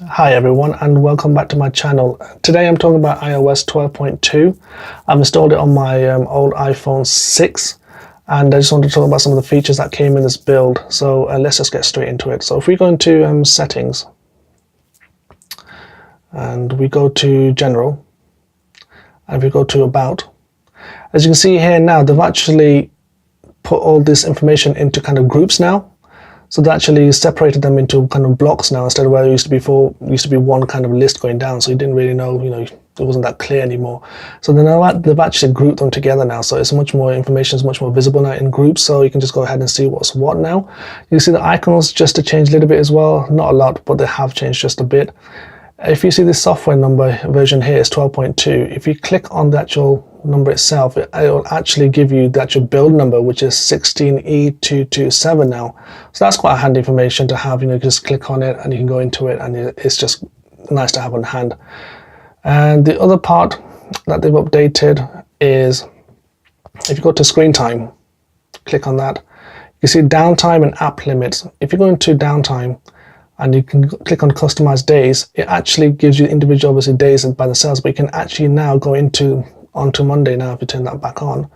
Hi everyone and welcome back to my channel. Today I'm talking about iOS 12.2. I've installed it on my old iPhone 6 and I just want to talk about some of the features that came in this build. So let's just get straight into it. So if we go into settings and we go to general and we go to about, as you can see here now they've actually put all this information into kind of groups now. So they actually separated them into kind of blocks now instead of where it used to be before. It used to be one kind of list going down, so you didn't really know, it wasn't that clear anymore. So they've actually grouped them together now, so it's much more information is much more visible now in groups, so you can just go ahead and see what's what now. You can see the icons just to change a little bit as well, not a lot, but they have changed just a bit. If you see the software number version here is 12.2, if you click on the actual number itself, it will actually give you the actual build number, which is 16E227 now. So that's quite handy information to have. You just click on it and you can go into it, and it's just nice to have on hand. And the other part that they've updated is if you go to screen time, click on that, you see downtime and app limits. If you go into downtime and you can click on customize days, it actually gives you individual obviously days by themselves, but you can actually now go onto Monday now. If you turn that back on,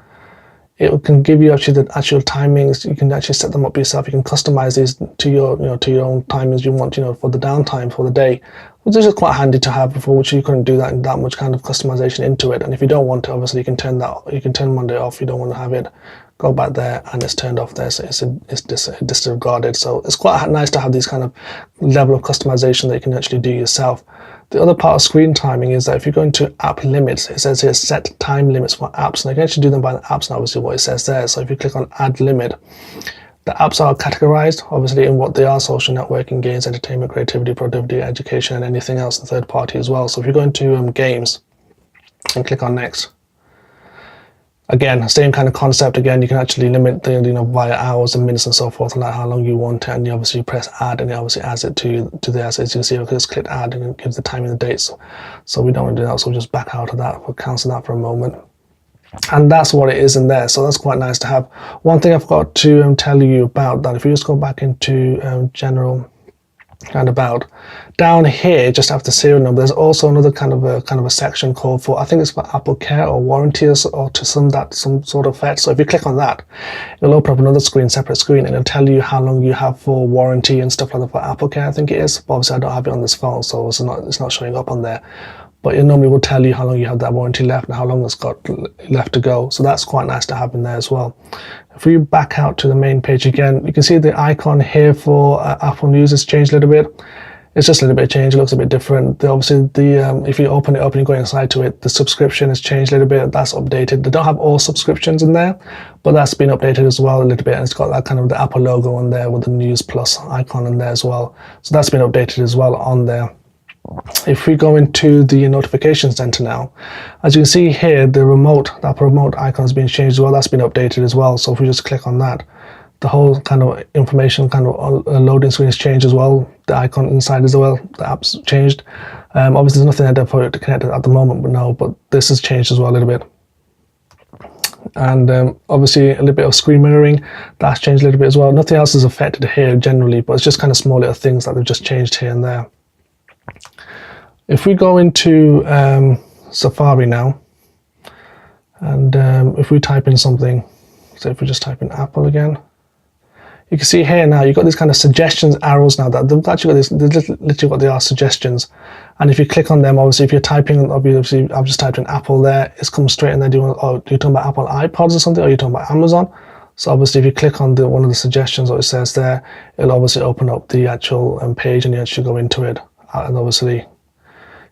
it can give you actually the actual timings. You can actually set them up yourself. You can customize these to your to your own timings you want, for the downtime for the day, which is just quite handy to have, before which you couldn't do that much kind of customization into it. And if you don't want to, obviously you can turn Monday off. You don't want to have it, go back there and it's turned off there, so it's disregarded. So it's quite nice to have these kind of level of customization that you can actually do yourself. The other part of screen timing is that if you go into app limits, it says here set time limits for apps, and you can actually do them by the apps now, obviously what it says there. So if you click on add limit, the apps are categorized obviously in what they are: social networking, games, entertainment, creativity, productivity, education, and anything else, the third party as well. So if you go into games and click on next, again, same kind of concept. Again, you can actually limit the via hours and minutes and so forth, like how long you want it, and you obviously press add, and it obviously adds it to there. So as you can see, okay, just click add, and it gives the time and the dates. So we don't want to do that, so we'll just back out of that. We'll cancel that for a moment, and that's what it is in there. So that's quite nice to have. One thing I forgot to tell you about that, if you just go back into general and about, down here just after serial number, there's also another kind of a section called for, I think it's for Apple Care or warranty or to some sort of effect. So if you click on that, it'll open up another separate screen, and it'll tell you how long you have for warranty and stuff like that for Apple Care, I think it is. But obviously I don't have it on this phone, so it's not showing up on there. But it normally will tell you how long you have that warranty left and how long it's got left to go. So that's quite nice to have in there as well. If we back out to the main page again, you can see the icon here for Apple News has changed a little bit. It's just a little bit changed. It looks a bit different. Obviously, if you open it up and you go inside to it, the subscription has changed a little bit. That's updated. They don't have all subscriptions in there, but that's been updated as well a little bit. And it's got that kind of the Apple logo on there with the News Plus icon in there as well. So that's been updated as well on there. If we go into the notification center now, as you can see here, the Apple remote icon has been changed as well. That's been updated as well. So if we just click on that, the whole kind of information kind of loading screen has changed as well. The icon inside as well, the app's changed. Obviously there's nothing there for it to connect at the moment, but this has changed as well a little bit. And obviously a little bit of screen mirroring, that's changed a little bit as well. Nothing else is affected here generally, but it's just kind of small little things that they've just changed here and there. If we go into Safari now, and if we type in something, so if we just type in Apple again, you can see here now you've got these kind of suggestions arrows now that they've actually got this, literally what they are, suggestions. And if you click on them, obviously if you're typing, obviously I've just typed in Apple there, it's come straight in there. You're talking about Apple iPods or something, or you're talking about Amazon. So obviously if you click on one of the suggestions, what it says there, it'll obviously open up the actual page, and you actually go into it. And obviously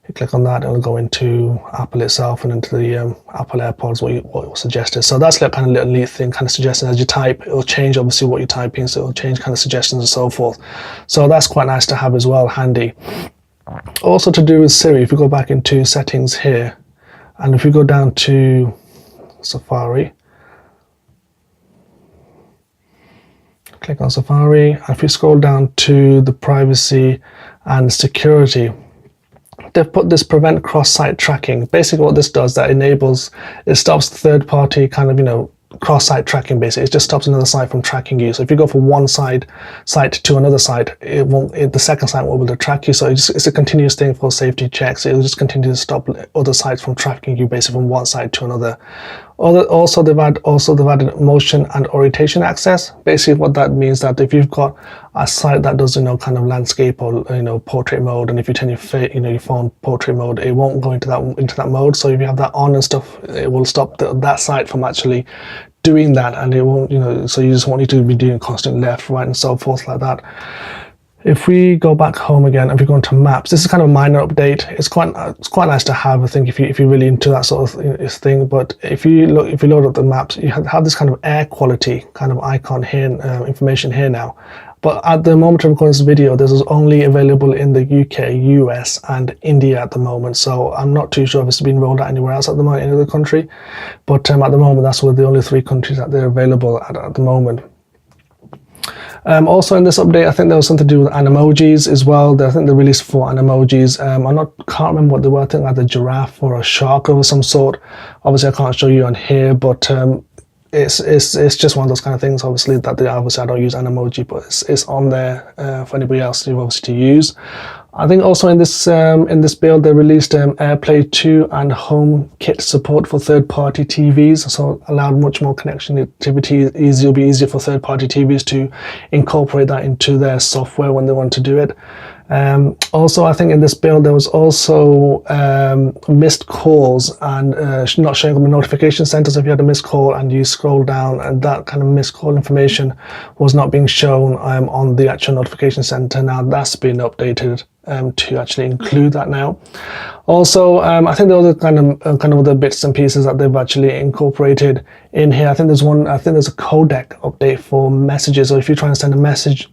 you click on that, it'll go into Apple itself and into the Apple AirPods, what was suggested. So that's like kind of little neat thing, kind of suggesting as you type, it'll change obviously what you're typing, so it'll change kind of suggestions and so forth. So that's quite nice to have as well, handy. Also to do with Siri, if you go back into settings here, and if you go down to Safari, click on Safari, and if you scroll down to the privacy and security, they've put this prevent cross-site tracking. Basically what this does, that enables, it stops third-party kind of cross-site tracking. Basically, it just stops another site from tracking you. So if you go from one site to another site, the second site won't be able to track you. So it's a continuous thing for safety checks. It'll just continue to stop other sites from tracking you, basically from one site to another. Also they've added motion and orientation access. Basically what that means, that if you've got a site that does kind of landscape or portrait mode, and if you turn your phone portrait mode, it won't go into that mode. So if you have that on and stuff, it will stop that site from actually doing that, and it won't, so you just want you to be doing constant left, right, and so forth like that. If we go back home again, and we go into maps, this is kind of a minor update. It's quite nice to have, I think, if you're really into that sort of thing. But if you load up the maps, you have this kind of air quality kind of icon here, information here now. But at the moment of recording this video, this is only available in the UK, US, and India at the moment. So I'm not too sure if it's been rolled out anywhere else at the moment, in any other country. But at the moment, that's one of the only 3 countries that they're available at the moment. Also in this update, I think there was something to do with animojis as well. I think they released 4 animojis. Can't remember what they were. I think like a giraffe or a shark of some sort. Obviously, I can't show you on here, but it's just one of those kind of things. Obviously, I don't use Animoji, but it's on there for anybody else to obviously to use. I think also in this build they released AirPlay 2 and HomeKit support for third-party TVs, so allowed much more connectivity. It'll be easier for third-party TVs to incorporate that into their software when they want to do it. Also, I think in this build there was also missed calls and not showing up in the notification center. So if you had a missed call and you scroll down, and that kind of missed call information was not being shown on the actual notification center. Now that's been updated to actually include that now. Also, I think there was kind of other bits and pieces that they've actually incorporated in here. I think there's a codec update for messages. So if you're trying to send a message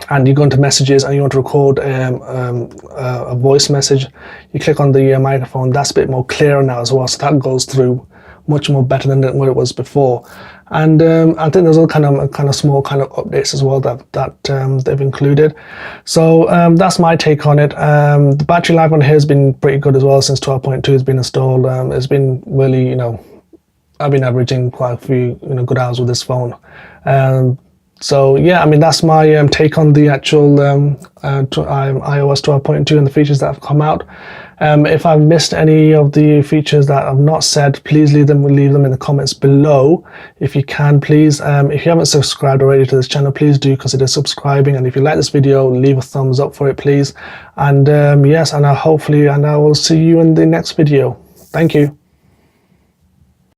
and you go into messages and you want to record a voice message, you click on the microphone. That's a bit more clearer now as well, so that goes through much more better than what it was before. And I think there's all kind of small kind of updates as well that they've included. So that's my take on it. The battery life on here has been pretty good as well since 12.2 has been installed. It's been really, I've been averaging quite a few good hours with this phone. So yeah, I mean, that's my take on the actual iOS 12.2 and the features that have come out. If I've missed any of the features that I've not said, please leave them in the comments below. If you can, please. If you haven't subscribed already to this channel, please do consider subscribing. And if you like this video, leave a thumbs up for it, please. And yes, and I will see you in the next video. Thank you.